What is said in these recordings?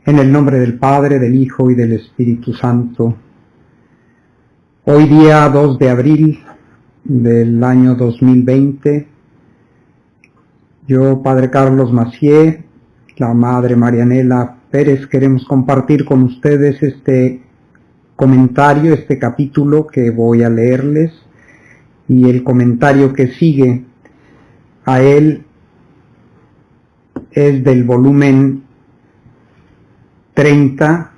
En el nombre del Padre, del Hijo y del Espíritu Santo. Hoy día 2 de abril del año 2020, yo, Padre Carlos Macié, la Madre Marianela Pérez, queremos compartir con ustedes este comentario, este capítulo que voy a leerles, y el comentario que sigue a él es del volumen 30,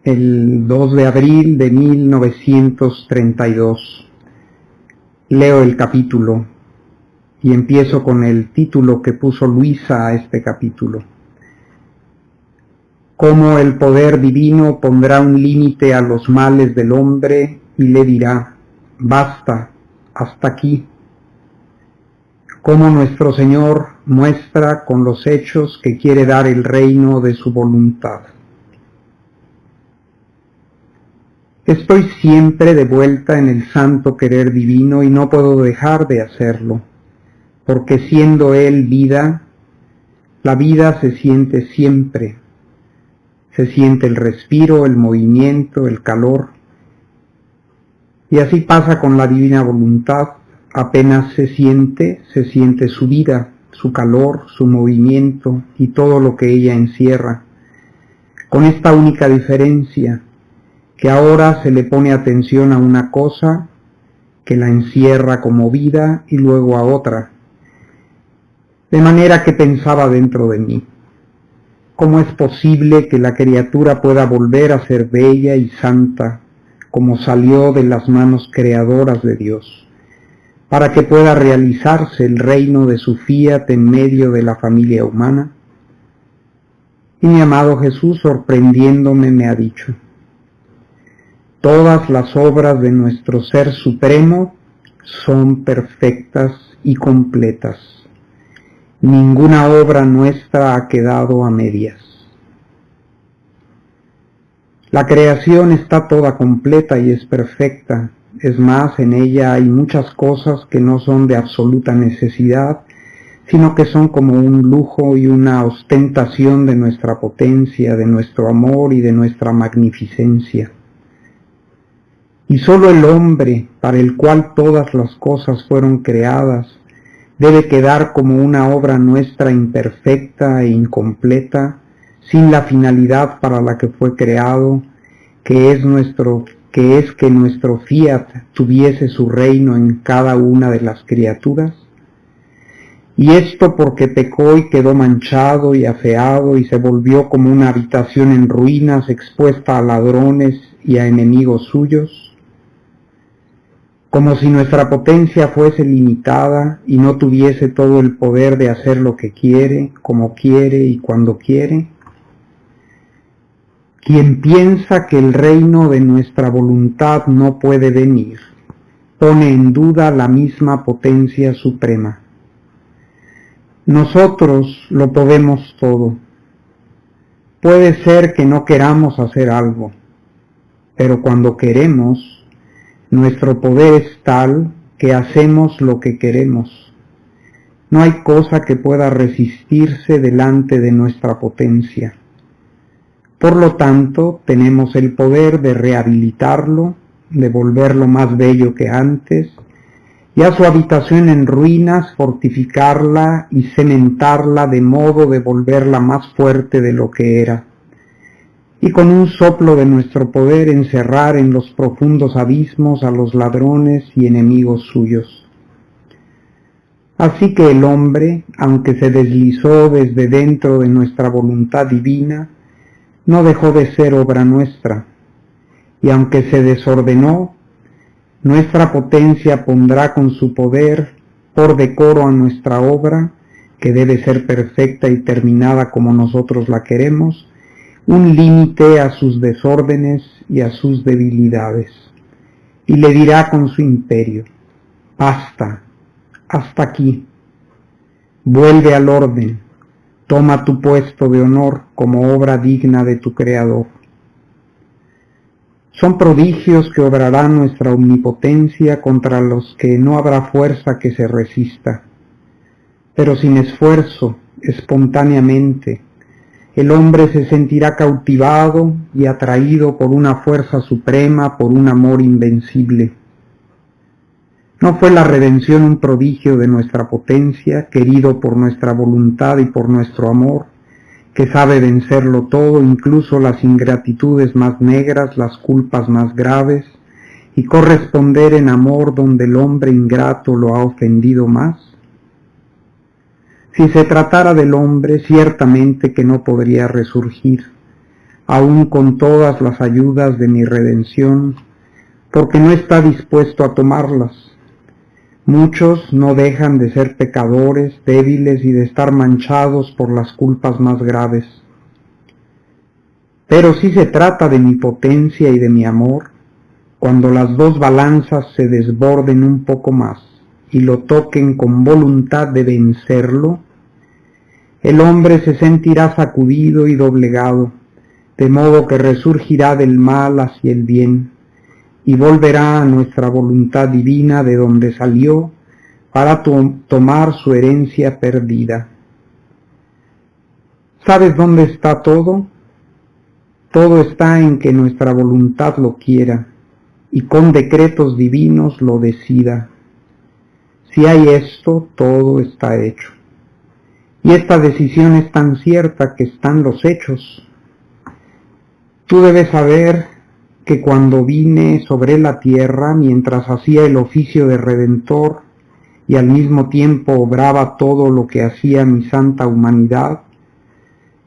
el 2 de abril de 1932. Leo el capítulo y empiezo con el título que puso Luisa a este capítulo. Cómo el poder divino pondrá un límite a los males del hombre y le dirá: basta, hasta aquí. Cómo nuestro Señor muestra con los hechos que quiere dar el reino de su voluntad. Estoy siempre de vuelta en el santo querer divino y no puedo dejar de hacerlo, porque siendo Él vida, la vida se siente siempre. Se siente el respiro, el movimiento, el calor. Y así pasa con la divina voluntad. Apenas se siente su vida, su calor, su movimiento y todo lo que ella encierra. Con esta única diferencia, que ahora se le pone atención a una cosa que la encierra como vida y luego a otra. De manera que pensaba dentro de mí: ¿cómo es posible que la criatura pueda volver a ser bella y santa como salió de las manos creadoras de Dios, para que pueda realizarse el reino de su fiat en medio de la familia humana? Y mi amado Jesús, sorprendiéndome, me ha dicho: todas las obras de nuestro Ser Supremo son perfectas y completas. Ninguna obra nuestra ha quedado a medias. La creación está toda completa y es perfecta. Es más, en ella hay muchas cosas que no son de absoluta necesidad, sino que son como un lujo y una ostentación de nuestra potencia, de nuestro amor y de nuestra magnificencia. Y solo el hombre, para el cual todas las cosas fueron creadas, debe quedar como una obra nuestra imperfecta e incompleta, sin la finalidad para la que fue creado, que es que nuestro fiat tuviese su reino en cada una de las criaturas. Y esto porque pecó y quedó manchado y afeado y se volvió como una habitación en ruinas, expuesta a ladrones y a enemigos suyos. Como si nuestra potencia fuese limitada y no tuviese todo el poder de hacer lo que quiere, como quiere y cuando quiere. Quien piensa que el reino de nuestra voluntad no puede venir, pone en duda la misma potencia suprema. Nosotros lo podemos todo. Puede ser que no queramos hacer algo, pero cuando queremos, nuestro poder es tal que hacemos lo que queremos. No hay cosa que pueda resistirse delante de nuestra potencia. Por lo tanto, tenemos el poder de rehabilitarlo, de volverlo más bello que antes, y a su habitación en ruinas fortificarla y cementarla de modo de volverla más fuerte de lo que era. Y con un soplo de nuestro poder encerrar en los profundos abismos a los ladrones y enemigos suyos. Así que el hombre, aunque se deslizó desde dentro de nuestra voluntad divina, no dejó de ser obra nuestra, y aunque se desordenó, nuestra potencia pondrá con su poder por decoro a nuestra obra, que debe ser perfecta y terminada como nosotros la queremos, un límite a sus desórdenes y a sus debilidades, y le dirá con su imperio: basta, hasta aquí, vuelve al orden, toma tu puesto de honor como obra digna de tu Creador. Son prodigios que obrará nuestra omnipotencia contra los que no habrá fuerza que se resista, pero sin esfuerzo espontáneamente. El hombre se sentirá cautivado y atraído por una fuerza suprema, por un amor invencible. ¿No fue la redención un prodigio de nuestra potencia, querido por nuestra voluntad y por nuestro amor, que sabe vencerlo todo, incluso las ingratitudes más negras, las culpas más graves, y corresponder en amor donde el hombre ingrato lo ha ofendido más? Si se tratara del hombre, ciertamente que no podría resurgir, aun con todas las ayudas de mi redención, porque no está dispuesto a tomarlas. Muchos no dejan de ser pecadores, débiles y de estar manchados por las culpas más graves. Pero si se trata de mi potencia y de mi amor, cuando las dos balanzas se desborden un poco más y lo toquen con voluntad de vencerlo, el hombre se sentirá sacudido y doblegado, de modo que resurgirá del mal hacia el bien, y volverá a nuestra voluntad divina de donde salió para tomar su herencia perdida. ¿Sabes dónde está todo? Todo está en que nuestra voluntad lo quiera y con decretos divinos lo decida. Si hay esto, todo está hecho. Y esta decisión es tan cierta que están los hechos. Tú debes saber que cuando vine sobre la tierra, mientras hacía el oficio de Redentor y al mismo tiempo obraba todo lo que hacía mi santa humanidad,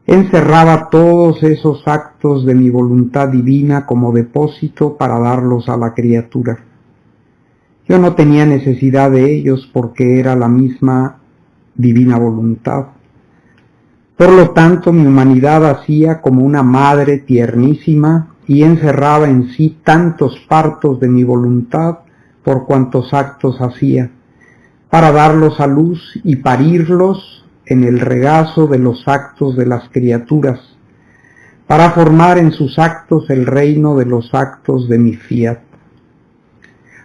encerraba todos esos actos de mi voluntad divina como depósito para darlos a la criatura. Yo no tenía necesidad de ellos porque era la misma divina voluntad. Por lo tanto, mi humanidad hacía como una madre tiernísima y encerraba en sí tantos partos de mi voluntad por cuantos actos hacía, para darlos a luz y parirlos en el regazo de los actos de las criaturas, para formar en sus actos el reino de los actos de mi fiat.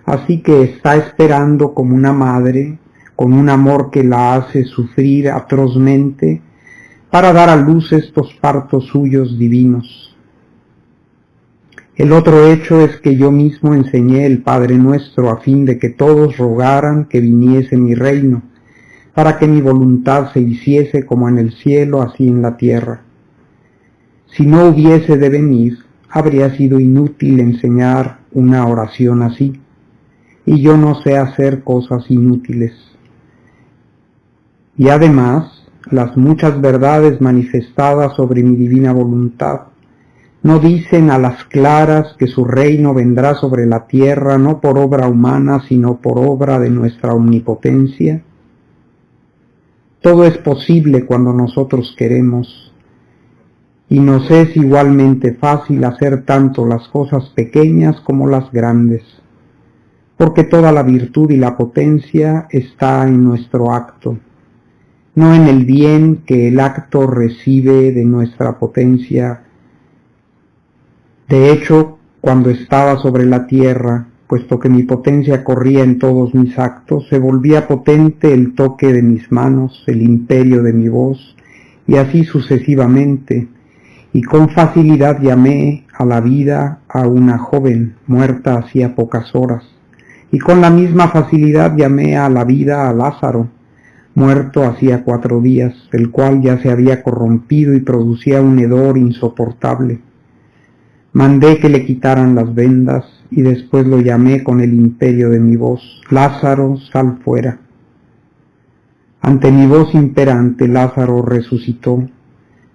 Así que está esperando como una madre, con un amor que la hace sufrir atrozmente, para dar a luz estos partos suyos divinos. El otro hecho es que yo mismo enseñé el Padre Nuestro a fin de que todos rogaran que viniese mi reino, para que mi voluntad se hiciese como en el cielo, así en la tierra. Si no hubiese de venir, habría sido inútil enseñar una oración así, y yo no sé hacer cosas inútiles. Y además, las muchas verdades manifestadas sobre mi divina voluntad no dicen a las claras que su reino vendrá sobre la tierra no por obra humana, sino por obra de nuestra omnipotencia. Todo es posible cuando nosotros queremos, y nos es igualmente fácil hacer tanto las cosas pequeñas como las grandes, porque toda la virtud y la potencia está en nuestro acto, no en el bien que el acto recibe de nuestra potencia. De hecho, cuando estaba sobre la tierra, puesto que mi potencia corría en todos mis actos, se volvía potente el toque de mis manos, el imperio de mi voz, y así sucesivamente, y con facilidad llamé a la vida a una joven muerta hacía pocas horas, y con la misma facilidad llamé a la vida a Lázaro, muerto hacía 4 días, el cual ya se había corrompido y producía un hedor insoportable. Mandé que le quitaran las vendas y después lo llamé con el imperio de mi voz: Lázaro, sal fuera. Ante mi voz imperante, Lázaro resucitó,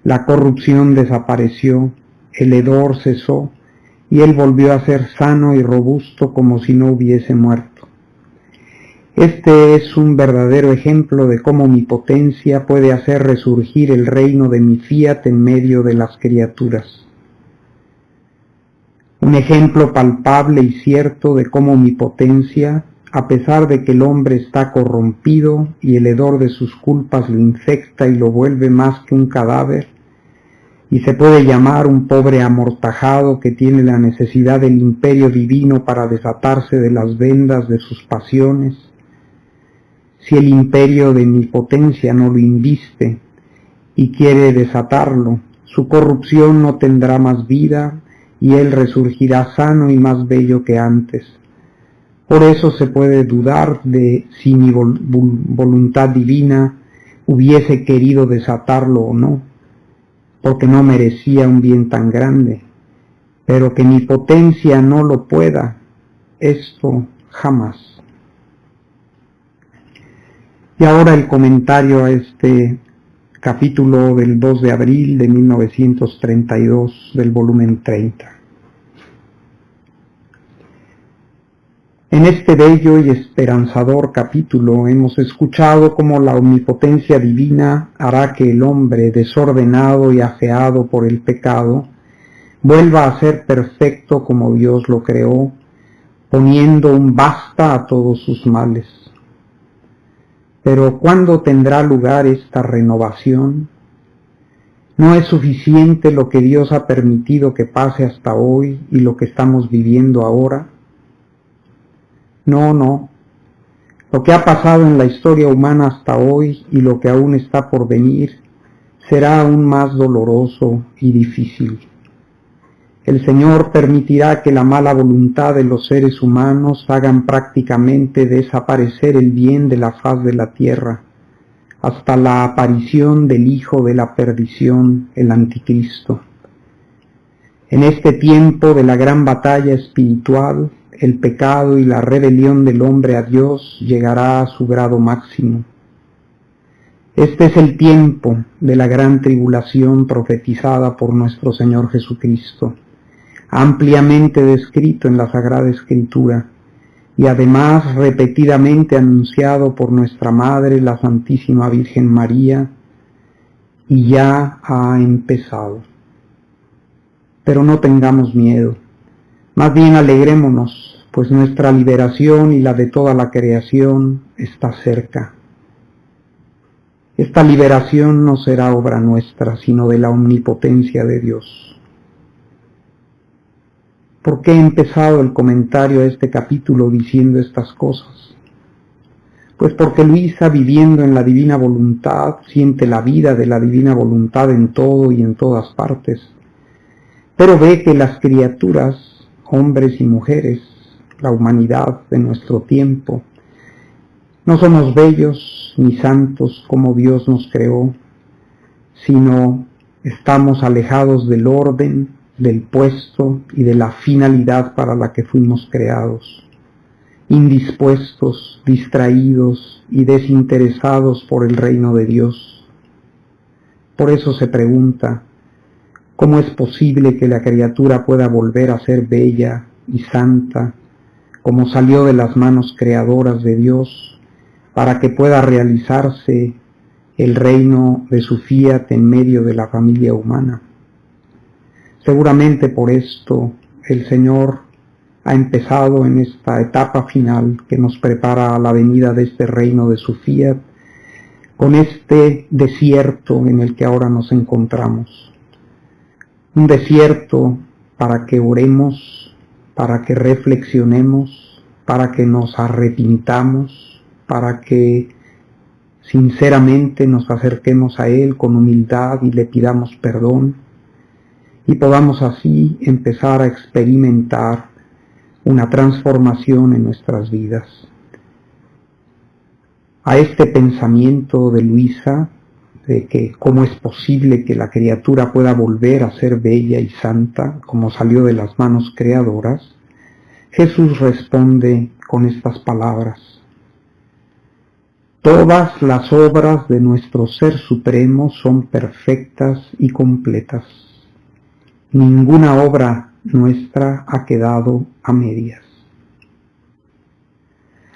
la corrupción desapareció, el hedor cesó y él volvió a ser sano y robusto como si no hubiese muerto. Este es un verdadero ejemplo de cómo mi potencia puede hacer resurgir el reino de mi fiat en medio de las criaturas. Un ejemplo palpable y cierto de cómo mi potencia, a pesar de que el hombre está corrompido y el hedor de sus culpas lo infecta y lo vuelve más que un cadáver, y se puede llamar un pobre amortajado que tiene la necesidad del imperio divino para desatarse de las vendas de sus pasiones. Si el imperio de mi potencia no lo inviste, y quiere desatarlo. Su corrupción no tendrá más vida y él resurgirá sano y más bello que antes. Por eso se puede dudar de si mi voluntad divina hubiese querido desatarlo o no, porque no merecía un bien tan grande, pero que mi potencia no lo pueda, esto jamás. Y ahora el comentario a este capítulo del 2 de abril de 1932 del volumen 30. En este bello y esperanzador capítulo hemos escuchado cómo la omnipotencia divina hará que el hombre, desordenado y afeado por el pecado, vuelva a ser perfecto como Dios lo creó, poniendo un basta a todos sus males. Pero ¿cuándo tendrá lugar esta renovación? ¿No es suficiente lo que Dios ha permitido que pase hasta hoy y lo que estamos viviendo ahora? No. Lo que ha pasado en la historia humana hasta hoy y lo que aún está por venir será aún más doloroso y difícil. El Señor permitirá que la mala voluntad de los seres humanos hagan prácticamente desaparecer el bien de la faz de la tierra, hasta la aparición del Hijo de la perdición, el Anticristo. En este tiempo de la gran batalla espiritual, el pecado y la rebelión del hombre a Dios llegará a su grado máximo. Este es el tiempo de la gran tribulación profetizada por nuestro Señor Jesucristo, ampliamente descrito en la Sagrada Escritura y además repetidamente anunciado por nuestra Madre, la Santísima Virgen María, y ya ha empezado. Pero no tengamos miedo, más bien alegrémonos, pues nuestra liberación y la de toda la creación está cerca. Esta liberación no será obra nuestra, sino de la omnipotencia de Dios. ¿Por qué he empezado el comentario a este capítulo diciendo estas cosas? Pues porque Luisa, viviendo en la divina voluntad, siente la vida de la divina voluntad en todo y en todas partes, pero ve que las criaturas, hombres y mujeres, la humanidad de nuestro tiempo, no somos bellos ni santos como Dios nos creó, sino estamos alejados del orden, del puesto y de la finalidad para la que fuimos creados, indispuestos, distraídos y desinteresados por el reino de Dios. Por eso se pregunta, ¿cómo es posible que la criatura pueda volver a ser bella y santa, como salió de las manos creadoras de Dios, para que pueda realizarse el reino de su fiat en medio de la familia humana? Seguramente por esto el Señor ha empezado en esta etapa final que nos prepara a la venida de este reino de su fiat, con este desierto en el que ahora nos encontramos. Un desierto para que oremos, para que reflexionemos, para que nos arrepintamos, para que sinceramente nos acerquemos a Él con humildad y le pidamos perdón, y podamos así empezar a experimentar una transformación en nuestras vidas. A este pensamiento de Luisa, de que cómo es posible que la criatura pueda volver a ser bella y santa como salió de las manos creadoras, Jesús responde con estas palabras: todas las obras de nuestro Ser Supremo son perfectas y completas. Ninguna obra nuestra ha quedado a medias.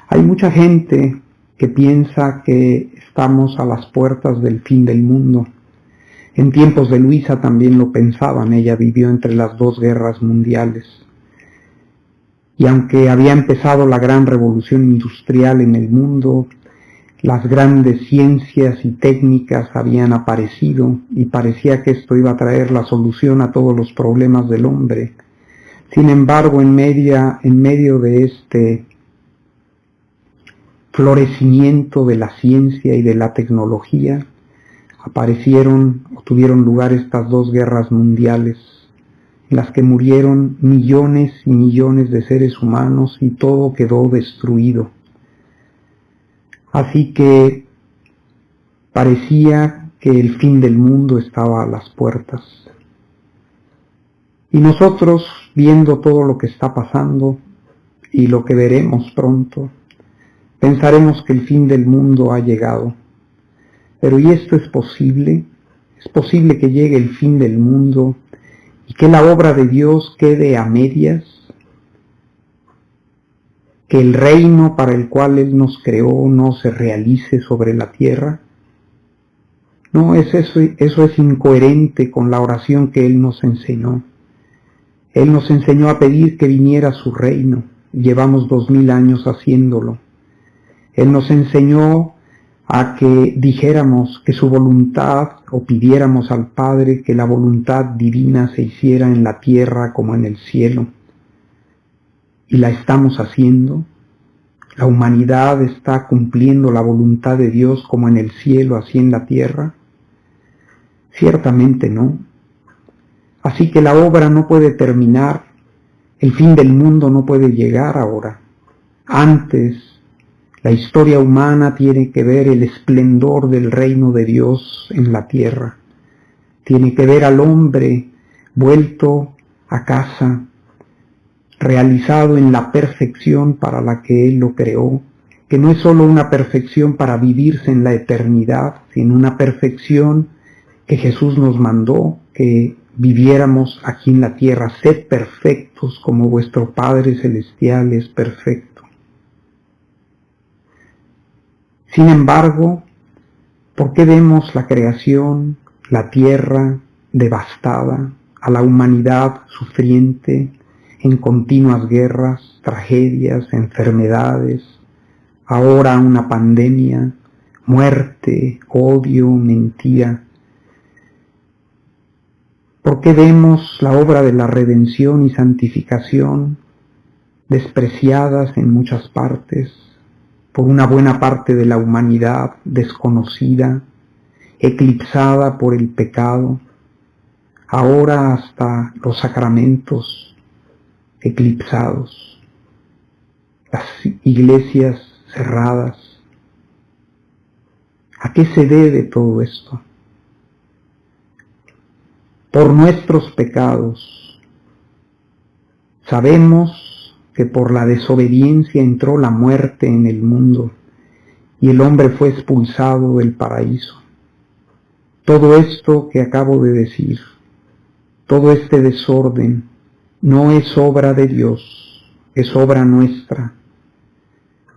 Hay mucha gente que piensa que estamos a las puertas del fin del mundo. En tiempos de Luisa también lo pensaban, ella vivió entre las dos guerras mundiales. Y aunque había empezado la gran revolución industrial en el mundo, las grandes ciencias y técnicas habían aparecido y parecía que esto iba a traer la solución a todos los problemas del hombre. Sin embargo, en medio de este florecimiento de la ciencia y de la tecnología, aparecieron o tuvieron lugar estas dos guerras mundiales, en las que murieron millones y millones de seres humanos y todo quedó destruido. Así que parecía que el fin del mundo estaba a las puertas. Y nosotros, viendo todo lo que está pasando y lo que veremos pronto, pensaremos que el fin del mundo ha llegado. Pero ¿y esto es posible? ¿Es posible que llegue el fin del mundo y que la obra de Dios quede a medias? ¿Que el reino para el cual Él nos creó no se realice sobre la tierra? No, eso es incoherente con la oración que Él nos enseñó. Él nos enseñó a pedir que viniera su reino. Llevamos 2000 años haciéndolo. Él nos enseñó a que dijéramos que su voluntad, o pidiéramos al Padre que la voluntad divina se hiciera en la tierra como en el cielo. Y la estamos haciendo. La humanidad está cumpliendo la voluntad de Dios como en el cielo, así en la tierra. Ciertamente no. Así que la obra no puede terminar, el fin del mundo no puede llegar ahora. Antes, la historia humana tiene que ver el esplendor del reino de Dios en la tierra. Tiene que ver al hombre vuelto a casa, realizado en la perfección para la que Él lo creó, que no es sólo una perfección para vivirse en la eternidad, sino una perfección que Jesús nos mandó, que viviéramos aquí en la tierra. Sed perfectos como vuestro Padre Celestial es perfecto. Sin embargo, ¿por qué vemos la creación, la tierra devastada, a la humanidad sufriente, en continuas guerras, tragedias, enfermedades, ahora una pandemia, muerte, odio, mentira? ¿Por qué vemos la obra de la redención y santificación despreciadas en muchas partes, por una buena parte de la humanidad desconocida, eclipsada por el pecado, ahora hasta los sacramentos eclipsados, las iglesias cerradas? ¿A qué se debe todo esto? Por nuestros pecados. Sabemos que por la desobediencia entró la muerte en el mundo y el hombre fue expulsado del paraíso. Todo esto que acabo de decir, todo este desorden, no es obra de Dios, es obra nuestra.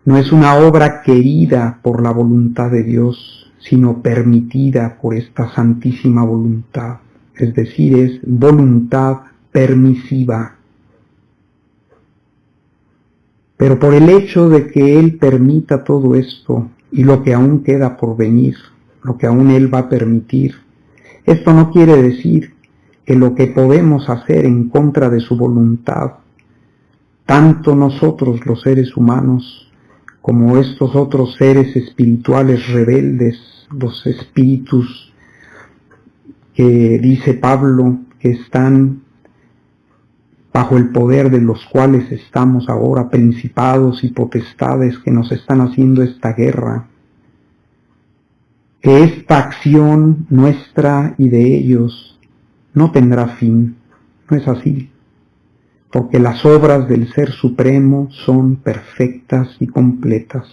No es una obra querida por la voluntad de Dios, sino permitida por esta santísima voluntad. Es decir, es voluntad permisiva. Pero por el hecho de que Él permita todo esto y lo que aún queda por venir, lo que aún Él va a permitir, esto no quiere decir que lo que podemos hacer en contra de su voluntad, tanto nosotros los seres humanos como estos otros seres espirituales rebeldes, los espíritus que dice Pablo que están bajo el poder de los cuales estamos ahora, principados y potestades que nos están haciendo esta guerra, que esta acción nuestra y de ellos no tendrá fin. No es así, porque las obras del Ser Supremo son perfectas y completas.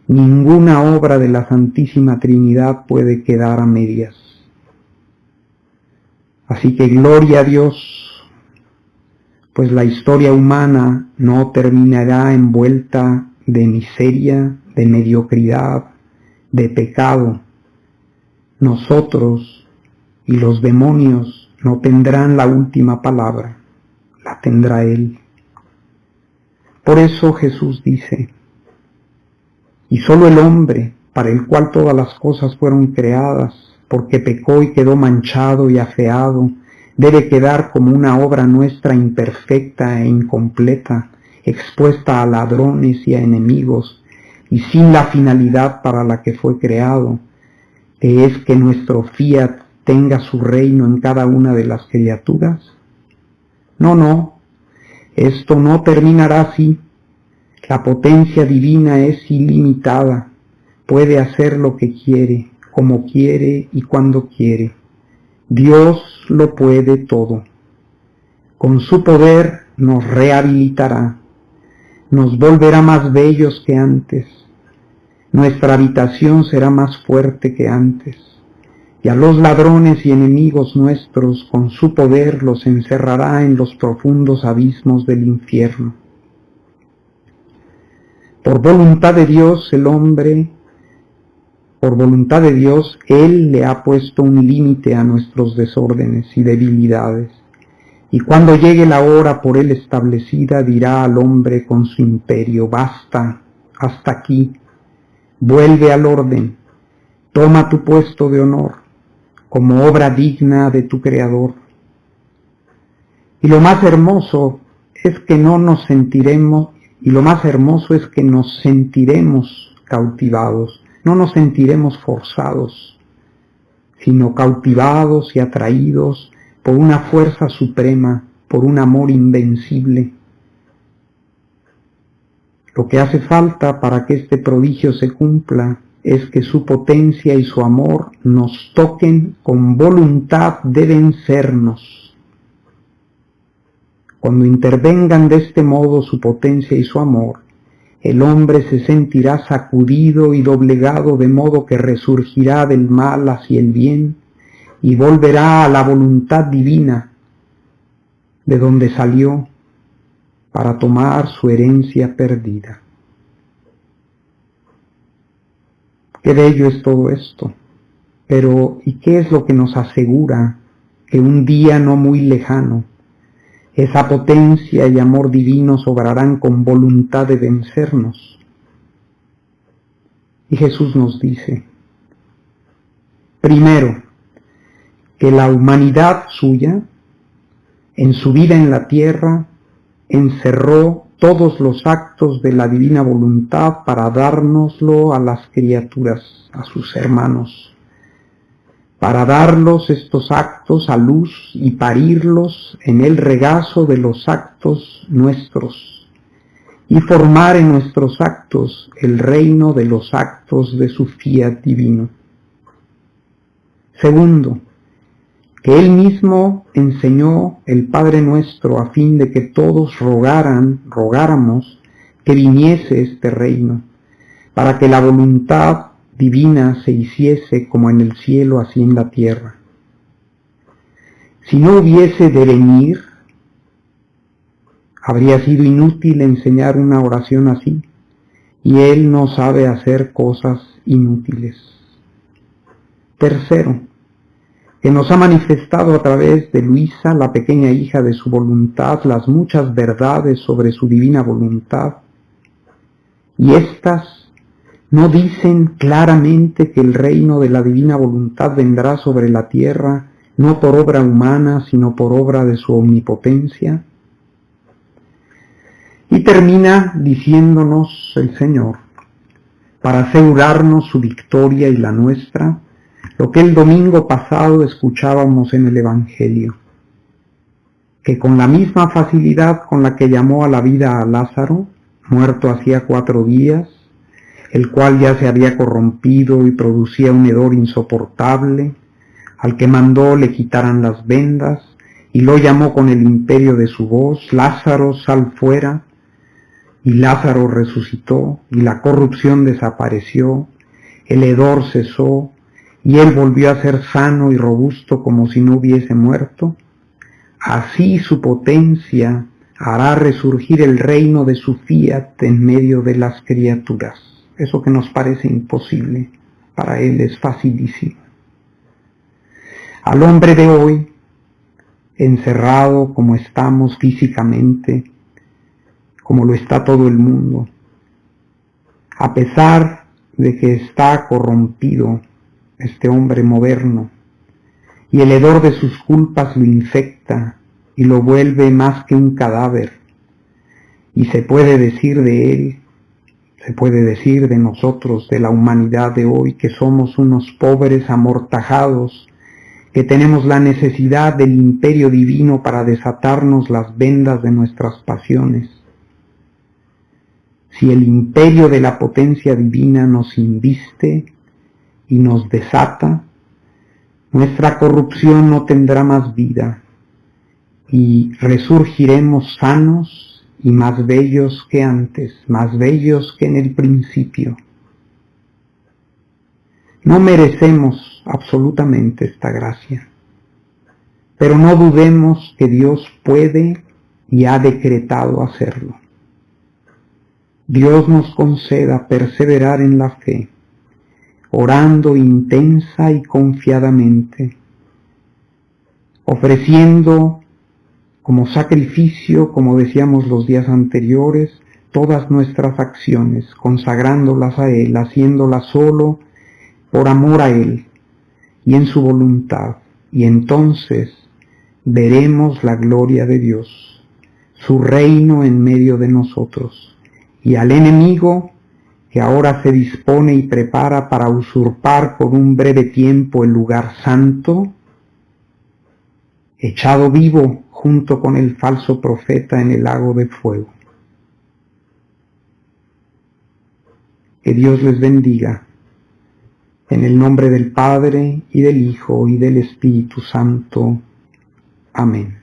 Ninguna obra de la Santísima Trinidad puede quedar a medias. Así que gloria a Dios, pues la historia humana no terminará envuelta de miseria, de mediocridad, de pecado. Nosotros y los demonios no tendrán la última palabra, la tendrá Él. Por eso Jesús dice, y solo el hombre, para el cual todas las cosas fueron creadas, porque pecó y quedó manchado y afeado, debe quedar como una obra nuestra imperfecta e incompleta, expuesta a ladrones y a enemigos, y sin la finalidad para la que fue creado, que es que nuestro fiat tenga su reino en cada una de las criaturas? No, esto no terminará así. La potencia divina es ilimitada, puede hacer lo que quiere, como quiere y cuando quiere. Dios lo puede todo. Con su poder nos rehabilitará, nos volverá más bellos que antes, nuestra habitación será más fuerte que antes, y a los ladrones y enemigos nuestros con su poder los encerrará en los profundos abismos del infierno. Por voluntad de Dios el hombre, por voluntad de Dios, Él le ha puesto un límite a nuestros desórdenes y debilidades, y cuando llegue la hora por Él establecida, dirá al hombre con su imperio: basta, hasta aquí, vuelve al orden, toma tu puesto de honor, como obra digna de tu Creador. Y lo más hermoso es que nos sentiremos cautivados, no nos sentiremos forzados, sino cautivados y atraídos por una fuerza suprema, por un amor invencible. Lo que hace falta para que este prodigio se cumpla es que su potencia y su amor nos toquen con voluntad de vencernos. Cuando intervengan de este modo su potencia y su amor, el hombre se sentirá sacudido y doblegado, de modo que resurgirá del mal hacia el bien y volverá a la voluntad divina de donde salió para tomar su herencia perdida. Qué bello es todo esto, pero ¿y qué es lo que nos asegura que un día no muy lejano esa potencia y amor divinos obrarán con voluntad de vencernos? Y Jesús nos dice, primero, que la humanidad suya, en su vida en la tierra, encerró todos los actos de la divina voluntad para dárnoslo a las criaturas, a sus hermanos, para darlos estos actos a luz y parirlos en el regazo de los actos nuestros, y formar en nuestros actos el reino de los actos de su fiat divino. Segundo, que Él mismo enseñó el Padre Nuestro a fin de que todos rogáramos que viniese este reino, para que la voluntad divina se hiciese como en el cielo, así en la tierra. Si no hubiese de venir, habría sido inútil enseñar una oración así, y Él no sabe hacer cosas inútiles. Tercero, que nos ha manifestado a través de Luisa, la pequeña hija de su voluntad, las muchas verdades sobre su divina voluntad, y éstas no dicen claramente que el reino de la divina voluntad vendrá sobre la tierra, no por obra humana, sino por obra de su omnipotencia. Y termina diciéndonos el Señor, para asegurarnos su victoria y la nuestra, lo que el domingo pasado escuchábamos en el Evangelio, que con la misma facilidad con la que llamó a la vida a Lázaro, muerto hacía 4 días, el cual ya se había corrompido y producía un hedor insoportable, al que mandó le quitaran las vendas, y lo llamó con el imperio de su voz: Lázaro, sal fuera. Y Lázaro resucitó, y la corrupción desapareció, el hedor cesó, y él volvió a ser sano y robusto como si no hubiese muerto. Así su potencia hará resurgir el reino de su fiat en medio de las criaturas. Eso que nos parece imposible, para Él es facilísimo. Al hombre de hoy, encerrado como estamos físicamente, como lo está todo el mundo, a pesar de que está corrompido este hombre moderno, y el hedor de sus culpas lo infecta y lo vuelve más que un cadáver, y se puede decir de él, Se puede decir de nosotros, de la humanidad de hoy, que somos unos pobres amortajados, que tenemos la necesidad del imperio divino para desatarnos las vendas de nuestras pasiones. Si el imperio de la potencia divina nos inviste y nos desata, nuestra corrupción no tendrá más vida y resurgiremos sanos y más bellos que antes, más bellos que en el principio. No merecemos absolutamente esta gracia, pero no dudemos que Dios puede y ha decretado hacerlo. Dios nos conceda perseverar en la fe, orando intensa y confiadamente, ofreciendo como sacrificio, como decíamos los días anteriores, todas nuestras acciones, consagrándolas a Él, haciéndolas solo por amor a Él y en su voluntad, y entonces veremos la gloria de Dios, su reino en medio de nosotros, y al enemigo que ahora se dispone y prepara para usurpar por un breve tiempo el lugar santo, echado vivo junto con el falso profeta en el lago de fuego. Que Dios les bendiga. En el nombre del Padre, y del Hijo, y del Espíritu Santo. Amén.